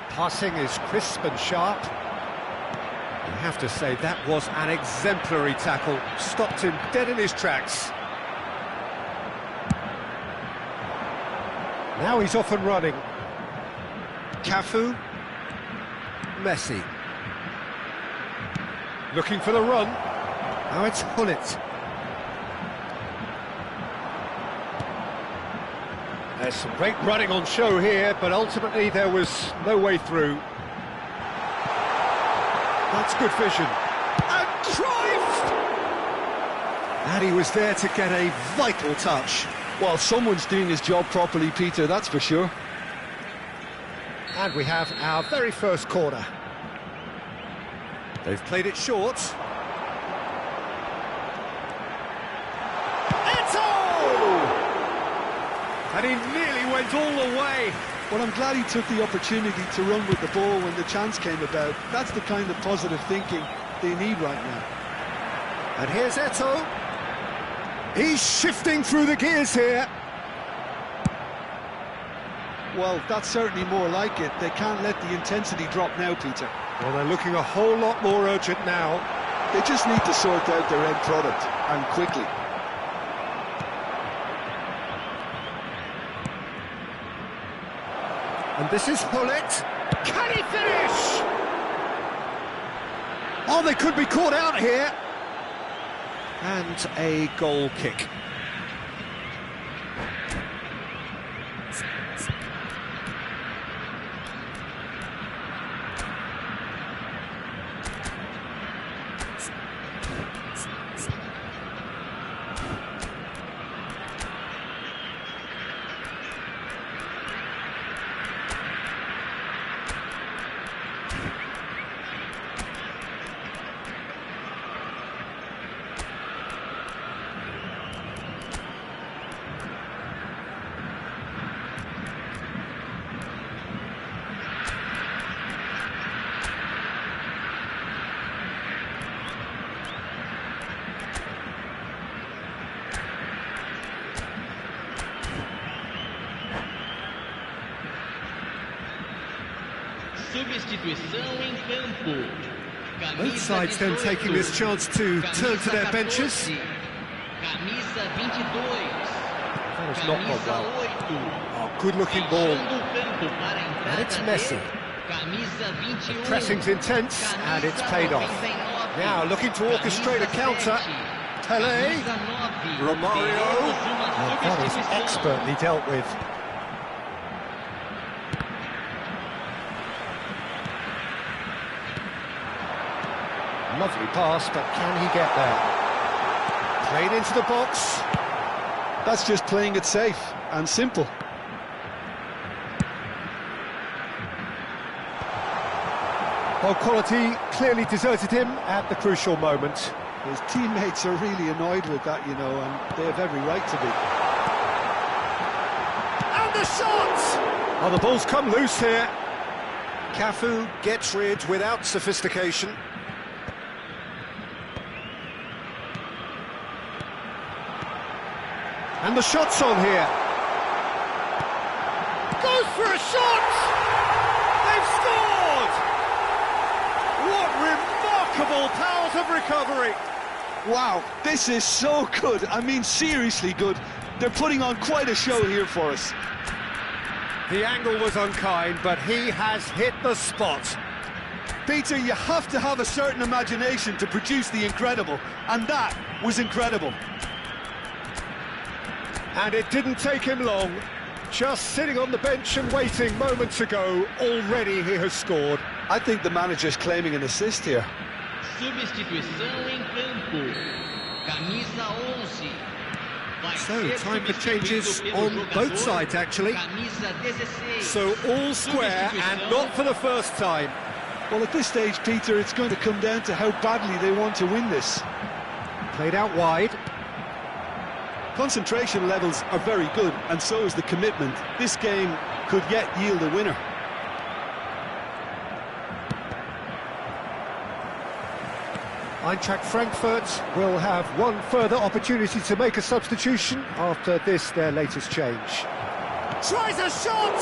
passing is crisp and sharp. You have to say that was an exemplary tackle, stopped him dead in his tracks. Now he's off and running. Cafu, Messi. Looking for the run. Now it's Hullet. There's some great running on show here, but ultimately there was no way through. That's good vision. And Cruyff! And he was there to get a vital touch. Well, someone's doing his job properly, Peter, that's for sure. And we have our very first corner. They've played it short. And he nearly went all the way. Well, I'm glad he took the opportunity to run with the ball when the chance came about. That's the kind of positive thinking they need right now. And here's Eto'o. He's shifting through the gears here. Well, that's certainly more like it. They can't let the intensity drop now, Peter. Well, they're looking a whole lot more urgent now. They just need to sort out their end product, and quickly. And this is Hullet. Can he finish? Oh, they could be caught out here. And a goal kick. Substituição em campo. Both sides then taking this chance to turn to their benches. Camisa 22. That has not gone well. Oh, good-looking ball. And it's Messi. The pressing's intense, and it's paid off. Now looking to orchestrate a counter. Pelé. Romario. Oh, that is expertly dealt with. Lovely pass, but can he get there? Played into the box. That's just playing it safe and simple. Well, quality clearly deserted him at the crucial moment. His teammates are really annoyed with that, you know, and they have every right to be. And the shot! Oh, the ball's come loose here. Cafu gets rid without sophistication. And the shot's on here. Goes for a shot! They've scored! What remarkable powers of recovery! Wow, this is so good. I mean, seriously good. They're putting on quite a show here for us. The angle was unkind, but he has hit the spot. Peter, you have to have a certain imagination to produce the incredible, and that was incredible. And it didn't take him long. Just sitting on the bench and waiting moments ago, already he has scored. I think the manager's claiming an assist here. Substituição em campo. Camisa 11. So, time for changes on both sides, actually. So, all square, and not for the first time. Well, at this stage, Peter, it's going to come down to how badly they want to win this. Played out wide. Concentration levels are very good, and so is the commitment. This game could yet yield a winner. Eintracht Frankfurt will have one further opportunity to make a substitution after this, their latest change. Tries a shot!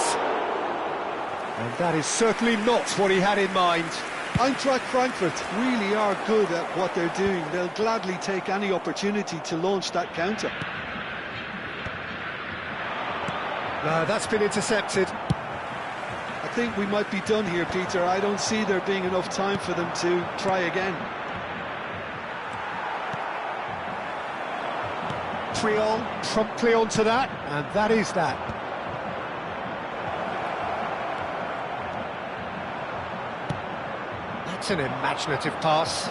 And that is certainly not what he had in mind. Eintracht Frankfurt really are good at what they're doing. They'll gladly take any opportunity to launch that counter. No, that's been intercepted. I think we might be done here, Peter. I don't see there being enough time for them to try again. Triol promptly onto that, and that is that. That's an imaginative pass.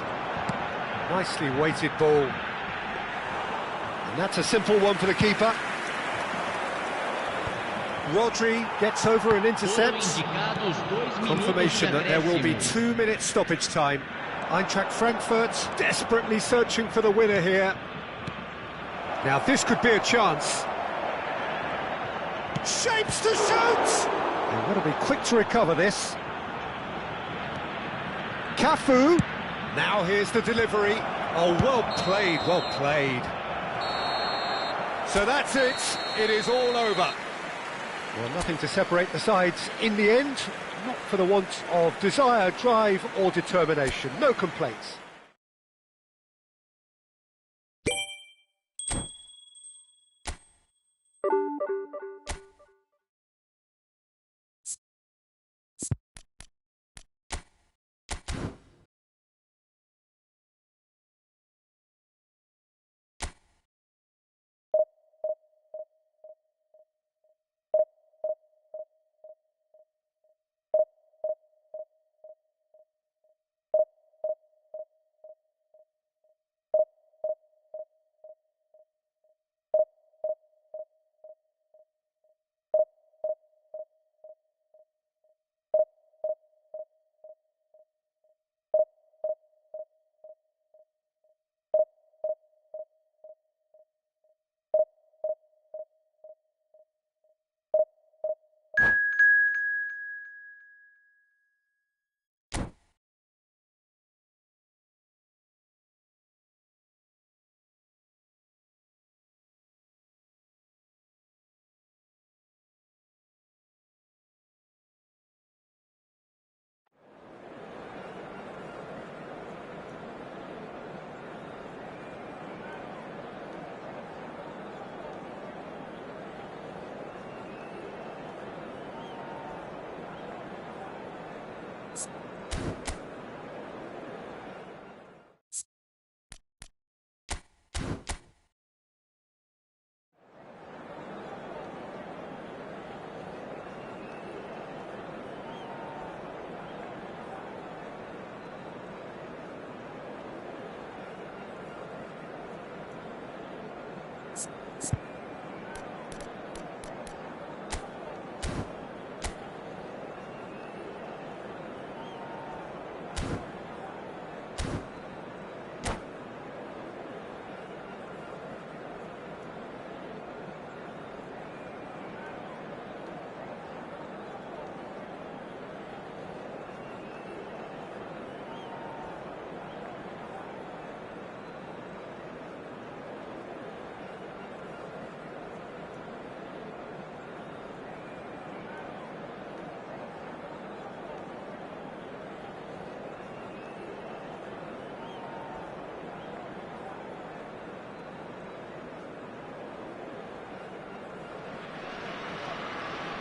Nicely weighted ball. And that's a simple one for the keeper. Rodri gets over and intercepts. Confirmation that there will be 2 minutes stoppage time. Eintracht Frankfurt desperately searching for the winner here. Now this could be a chance. Shapes to shoot! They've got to be quick to recover this. Cafu. Now here's the delivery. Oh, well played, well played. So that's it. It is all over. Well, nothing to separate the sides in the end. Not for the want of desire, drive or determination. No complaints.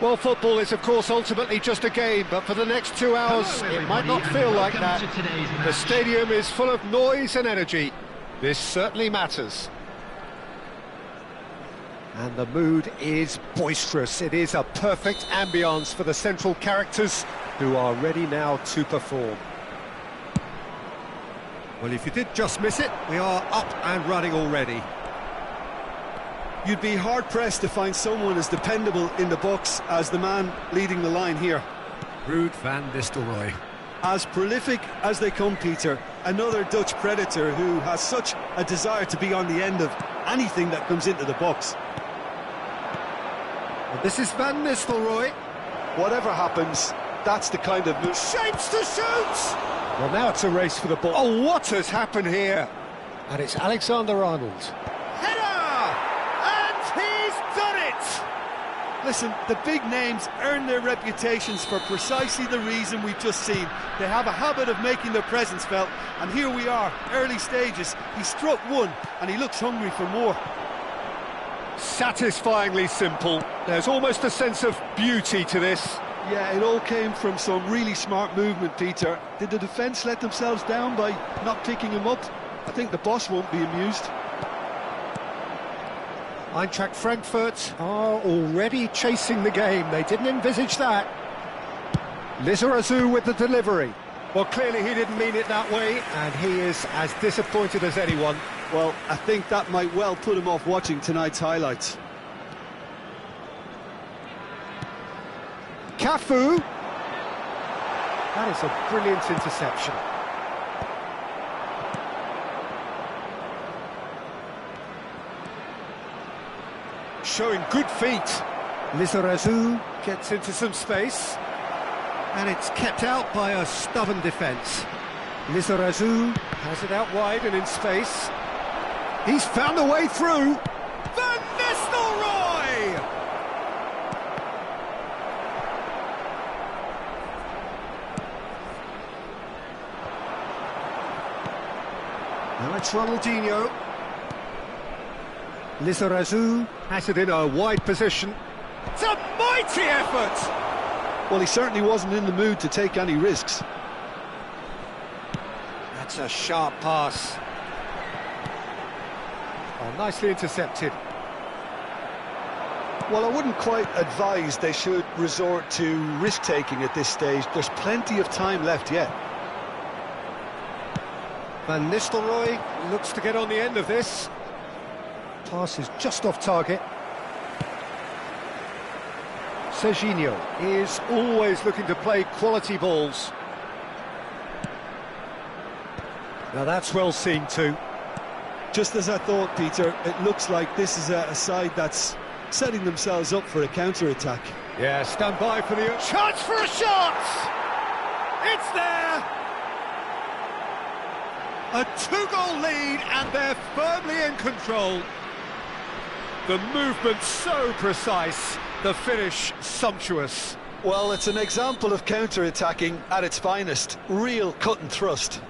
Well, football is, of course, ultimately just a game, but for the next 2 hours, it might not feel like that. The stadium is full of noise and energy. This certainly matters. And the mood is boisterous. It is a perfect ambience for the central characters who are ready now to perform. Well, if you did just miss it, we are up and running already. You'd be hard-pressed to find someone as dependable in the box as the man leading the line here. Ruud van Nistelrooy. As prolific as they come, Peter. Another Dutch predator who has such a desire to be on the end of anything that comes into the box. Well, this is Van Nistelrooy. Whatever happens, that's the kind of move. Shapes to shoot! Well, now it's a race for the ball. Oh, what has happened here? And it's Alexander-Arnold. Header! And he's done it! Listen, the big names earn their reputations for precisely the reason we've just seen. They have a habit of making their presence felt, and here we are, early stages. He struck one, and he looks hungry for more. Satisfyingly simple. There's almost a sense of beauty to this. Yeah, it all came from some really smart movement, Peter. Did the defence let themselves down by not picking him up? I think the boss won't be amused. Eintracht Frankfurt are already chasing the game. They didn't envisage that. Lizarazu with the delivery. Well, clearly he didn't mean it that way, and he is as disappointed as anyone. Well, I think that might well put him off watching tonight's highlights. Cafu. That is a brilliant interception. Showing good feet. Lizarazu gets into some space. And it's kept out by a stubborn defence. Lizarazu has it out wide and in space. He's found a way through. Van Nistelrooy! Now it's Ronaldinho. Lizarazu has it in a wide position. It's a mighty effort! Well, he certainly wasn't in the mood to take any risks. That's a sharp pass. Oh, nicely intercepted. Well, I wouldn't quite advise they should resort to risk-taking at this stage. There's plenty of time left yet. Van Nistelrooy looks to get on the end of this. Pass is just off target. Serginho is always looking to play quality balls. Now that's well seen too. Just as I thought, Peter, it looks like this is a side that's setting themselves up for a counter-attack. Yeah, stand by for the chance for a shot! It's there! A two-goal lead and they're firmly in control. The movement so precise, the finish sumptuous. Well, it's an example of counter-attacking at its finest. Real cut and thrust.